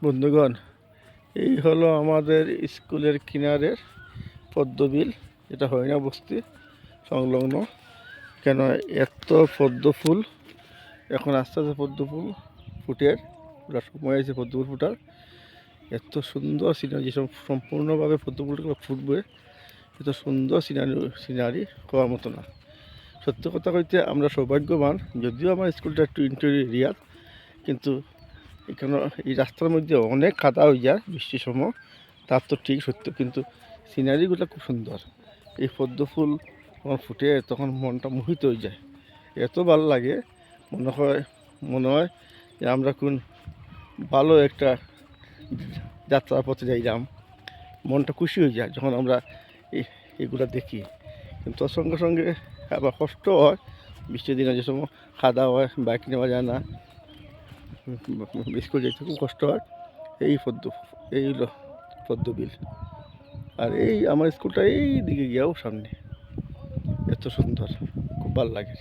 বন্ধুগণ, এই হলো আমাদের স্কুলের কিনারের পদ্মবিল, যেটা হরিণা বস্তি সংলগ্ন। কেন এত পদ্ম ফুল, এখন আস্তে আস্তে পদ্ম ফুল ফুটের পুরা সময় আছে পদ্ম ফুল ফুটার। এত সুন্দর সিনারি, যেসব সম্পূর্ণভাবে পদ্ম ফুলগুলো ফুটবে, এত সুন্দর সিনারি হওয়ার মতো না। সত্য কথা কইতে আমরা সৌভাগ্যবান, যদিও আমার স্কুলটা একটু ইন্টেরিয়র এরিয়া, কিন্তু এখানে এই রাস্তার মধ্যে অনেক কাদা হয়ে যায় বৃষ্টির সময়, তার তো ঠিক সত্য, কিন্তু সিনারিগুলো খুব সুন্দর। এই পদ্ম ফুল যখন ফুটে তখন মনটা মোহিত হয়ে যায়, এত ভালো লাগে। মনে হয় যে আমরা কোন ভালো একটা যাত্রার পথে যাইলাম। মনটা খুশি হয়ে যায় যখন আমরা এগুলো দেখি। কিন্তু তার সঙ্গে সঙ্গে আবার কষ্ট হয়, বৃষ্টির দিনে যে সময় খাদা হয়, বাইক নেওয়া যায় না, স্কুল যেতে খুব কষ্ট হয়। এই হলো পদ্মবিল। আর এই আমার স্কুলটা এই দিকে গিয়েও সামনে, এত সুন্দর, খুব ভালো লাগে।